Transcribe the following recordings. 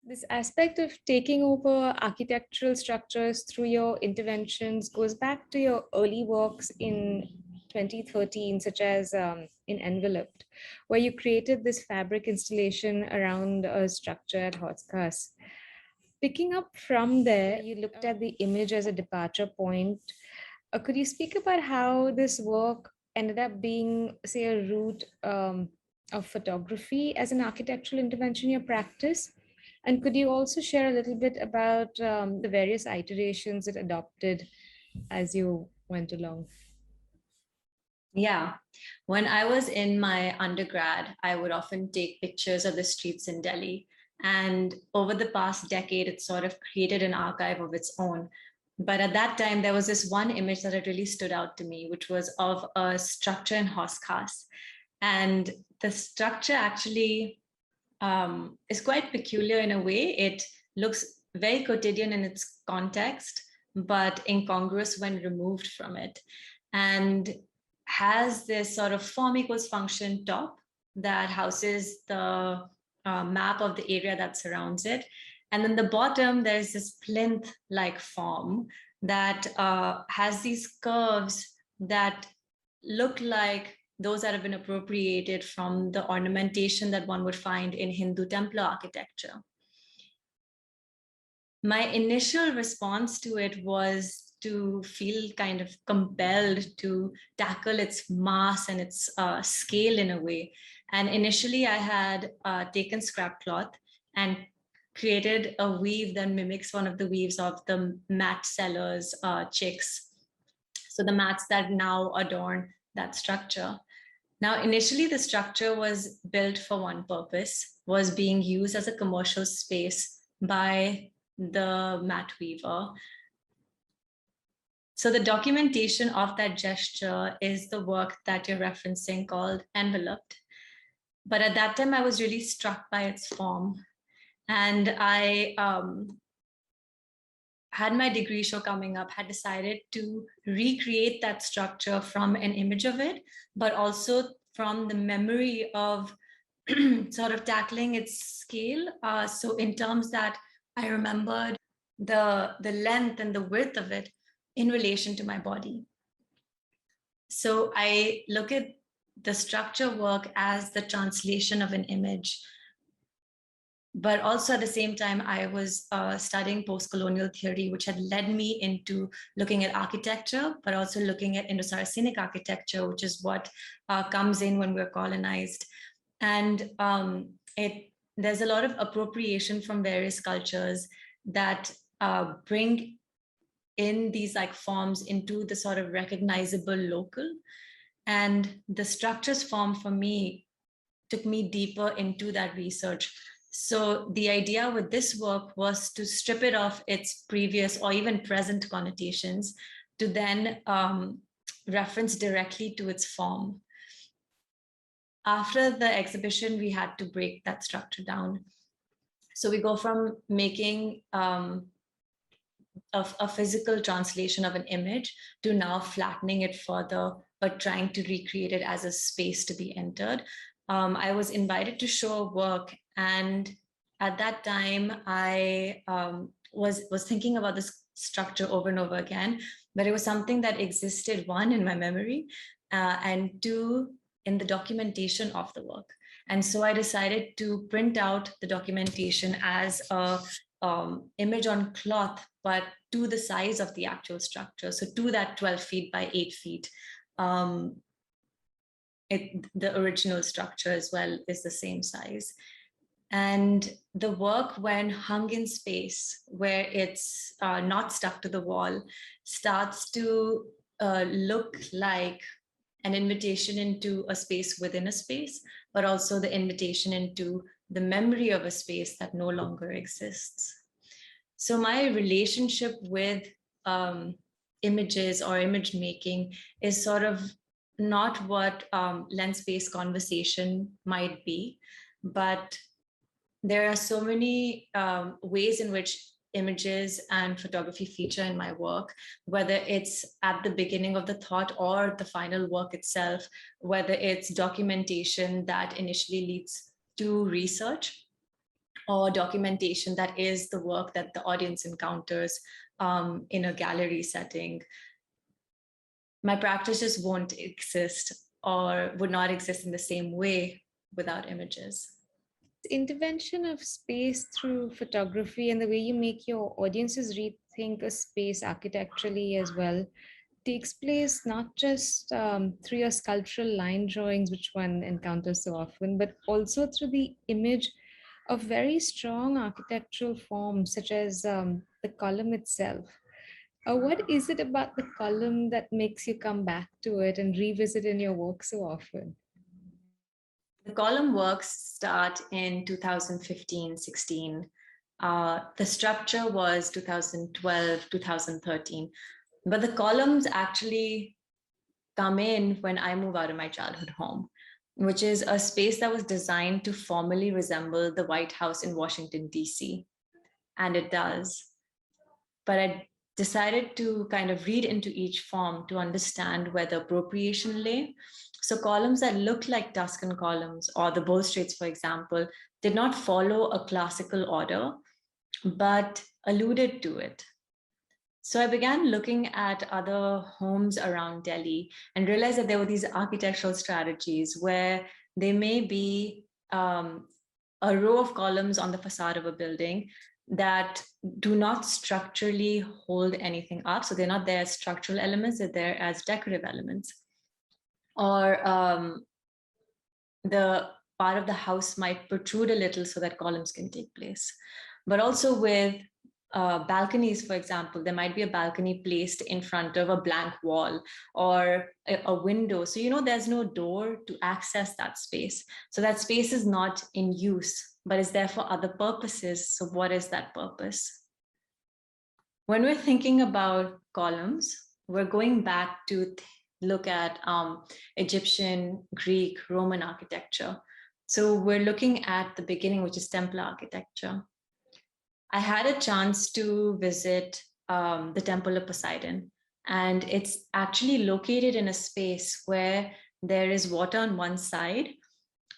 This aspect of taking over architectural structures through your interventions goes back to your early works in 2013, such as in Enveloped, where you created this fabric installation around a structure at Hotskas. Picking up from there, you looked at the image as a departure point. Could you speak about how this work ended up being, say, a route of photography as an architectural intervention in your practice? And could you also share a little bit about the various iterations it adopted as you went along? Yeah. When I was in my undergrad, I would often take pictures of the streets in Delhi. And over the past decade, it sort of created an archive of its own. But at that time, there was this one image that had really stood out to me, which was of a structure in Hoskas. And the structure actually is quite peculiar in a way. It looks very quotidian in its context, but incongruous when removed from it. And has this sort of form equals function top that houses the map of the area that surrounds it. And then the bottom, there's this plinth-like form that has these curves that look like those that have been appropriated from the ornamentation that one would find in Hindu temple architecture. My initial response to it was to feel kind of compelled to tackle its mass and its scale in a way. And initially I had taken scrap cloth and created a weave that mimics one of the weaves of the mat sellers' chicks. So the mats that now adorn that structure. Now, initially the structure was built for one purpose, was being used as a commercial space by the mat weaver. So the documentation of that gesture is the work that you're referencing called Enveloped. But at that time, I was really struck by its form. And I had my degree show coming up, had decided to recreate that structure from an image of it, but also from the memory of sort of tackling its scale. So in terms that I remembered the length and the width of it in relation to my body. So I look at the structure work as the translation of an image. But also at the same time, I was studying post-colonial theory, which had led me into looking at architecture, but also looking at Indo-Saracenic architecture, which is what comes in when we're colonized. And there's a lot of appropriation from various cultures that bring in these like forms into the sort of recognizable local. And the structures form for me took me deeper into that research. So the idea with this work was to strip it of its previous or even present connotations to then reference directly to its form. After the exhibition, we had to break that structure down. So we go from making a physical translation of an image to now flattening it further, but trying to recreate it as a space to be entered. I was invited to show work, and at that time I was thinking about this structure over and over again, but it was something that existed, one, in my memory, and two, in the documentation of the work. And so I decided to print out the documentation as a image on cloth, but to the size of the actual structure. So to that 12 feet by 8 feet. The original structure as well is the same size. And the work, when hung in space, where it's not stuck to the wall, starts to look like an invitation into a space within a space, but also the invitation into the memory of a space that no longer exists. So my relationship with images or image making is sort of not what lens-based conversation might be, but there are so many ways in which images and photography feature in my work, whether it's at the beginning of the thought or the final work itself, whether it's documentation that initially leads to research, or documentation that is the work that the audience encounters in a gallery setting, my practice just won't exist or would not exist in the same way without images. Intervention of space through photography and the way you make your audiences rethink a space architecturally as well takes place not just through your sculptural line drawings, which one encounters so often, but also through the image of very strong architectural forms, such as the column itself. What is it about the column that makes you come back to it and revisit in your work so often? The column works start in 2015-16. The structure was 2012, 2013. But the columns actually come in when I move out of my childhood home, which is a space that was designed to formally resemble the White House in Washington, D.C. And it does. But I decided to kind of read into each form to understand where the appropriation lay. So columns that looked like Tuscan columns or the balustrades, for example, did not follow a classical order, but alluded to it. So I began looking at other homes around Delhi and realized that there were these architectural strategies where they may be a row of columns on the facade of a building that do not structurally hold anything up. So they're not there as structural elements, they're there as decorative elements. Or the part of the house might protrude a little so that columns can take place. But also with balconies, for example, there might be a balcony placed in front of a blank wall or a window. So, there's no door to access that space. So that space is not in use, but is there for other purposes. So what is that purpose? When we're thinking about columns, we're going back to look at Egyptian, Greek, Roman architecture. So we're looking at the beginning, which is temple architecture. I had a chance to visit the Temple of Poseidon, and it's actually located in a space where there is water on one side.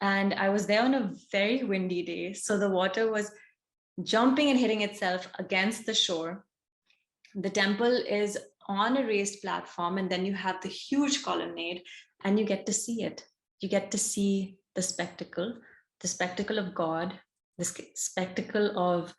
And I was there on a very windy day. So the water was jumping and hitting itself against the shore. The temple is on a raised platform, and then you have the huge colonnade, and you get to see it. You get to see the spectacle of God, the spectacle of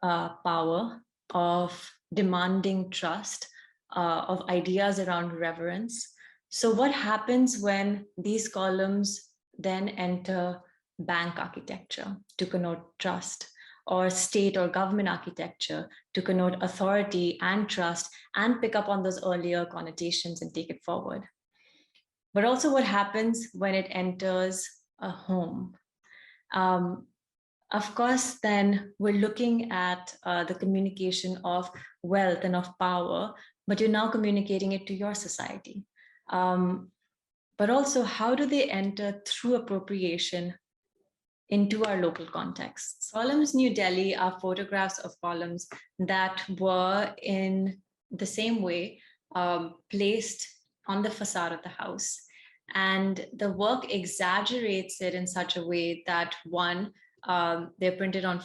power, of demanding trust, of ideas around reverence. So what happens when these columns then enter bank architecture to connote trust, or state or government architecture to connote authority and trust, and pick up on those earlier connotations and take it forward? But also what happens when it enters a home? Of course, then we're looking at the communication of wealth and of power, but you're now communicating it to your society. But also, how do they enter through appropriation into our local contexts? Columns New Delhi are photographs of columns that were in the same way placed on the facade of the house. And the work exaggerates it in such a way that, one, they're printed on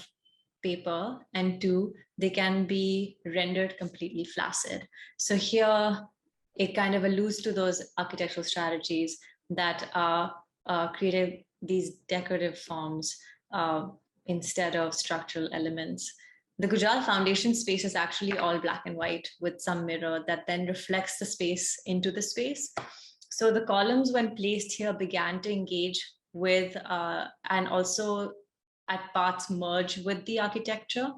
paper, and two, they can be rendered completely flaccid. So here, it kind of alludes to those architectural strategies that are created these decorative forms instead of structural elements. The Gujral Foundation space is actually all black and white with some mirror that then reflects the space into the space. So the columns, when placed here, began to engage with and also at parts merge with the architecture.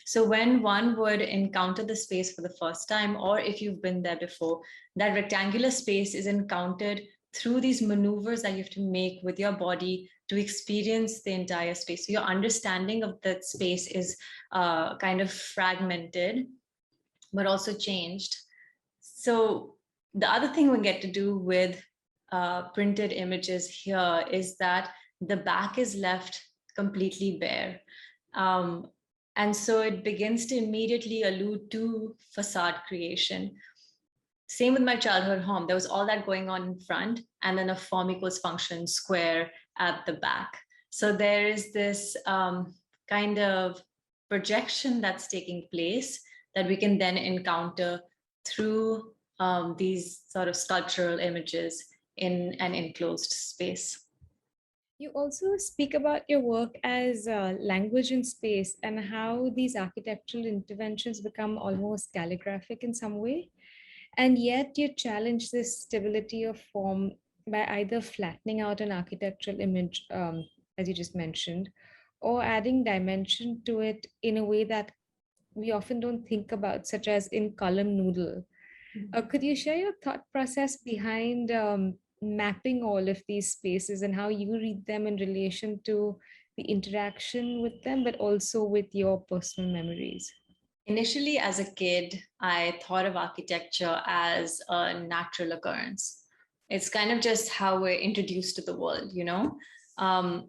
So when one would encounter the space for the first time, or if you've been there before, that rectangular space is encountered through these maneuvers that you have to make with your body to experience the entire space. So your understanding of that space is kind of fragmented, but also changed. So the other thing we get to do with printed images here is that the back is left completely bare. And so it begins to immediately allude to facade creation. Same with my childhood home. There was all that going on in front, and then a form equals function square at the back. So there is this kind of projection that's taking place that we can then encounter through these sort of sculptural images in an enclosed space. You also speak about your work as language in space and how these architectural interventions become almost calligraphic in some way. And yet you challenge this stability of form by either flattening out an architectural image, as you just mentioned, or adding dimension to it in a way that we often don't think about, such as in column noodle. Could you share your thought process behind mapping all of these spaces and how you read them in relation to the interaction with them, but also with your personal memories? Initially, as a kid, I thought of architecture as a natural occurrence. It's kind of just how we're introduced to the world, you know,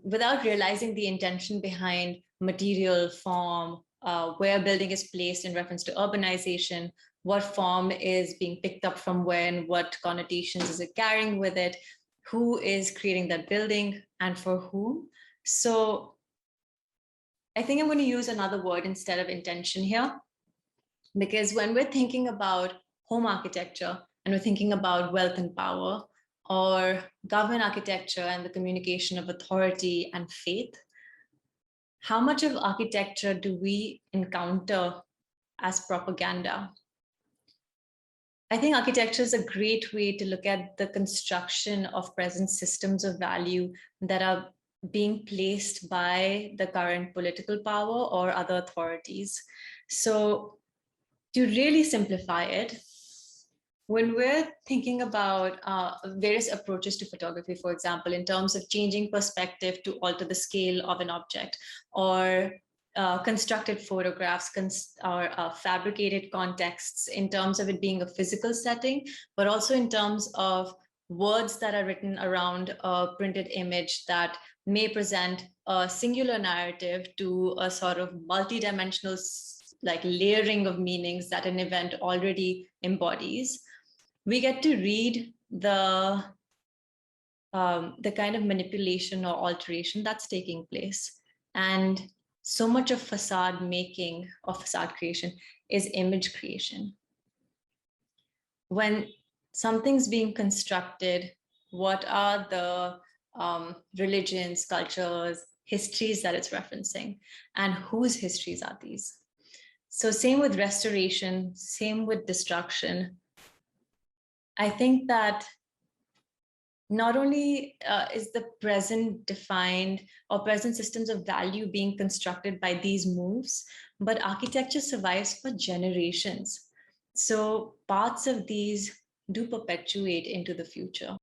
without realizing the intention behind material, form, where a building is placed in reference to urbanization, what form is being picked up from when, what connotations is it carrying with it, who is creating that building, and for whom. So I think I'm going to use another word instead of intention here, because when we're thinking about home architecture and we're thinking about wealth and power, or government architecture and the communication of authority and faith, how much of architecture do we encounter as propaganda? I think architecture is a great way to look at the construction of present systems of value that are being placed by the current political power or other authorities. So to really simplify it, when we're thinking about various approaches to photography, for example, in terms of changing perspective to alter the scale of an object, or constructed photographs or fabricated contexts in terms of it being a physical setting, but also in terms of words that are written around a printed image that may present a singular narrative to a sort of multidimensional like layering of meanings that an event already embodies. We get to read the kind of manipulation or alteration that's taking place. And so much of facade making or facade creation is image creation. When something's being constructed, what are the religions, cultures, histories that it's referencing, and whose histories are these? So same with restoration, same with destruction. I think that not only is the present defined or present systems of value being constructed by these moves, but architecture survives for generations. So parts of these do perpetuate into the future.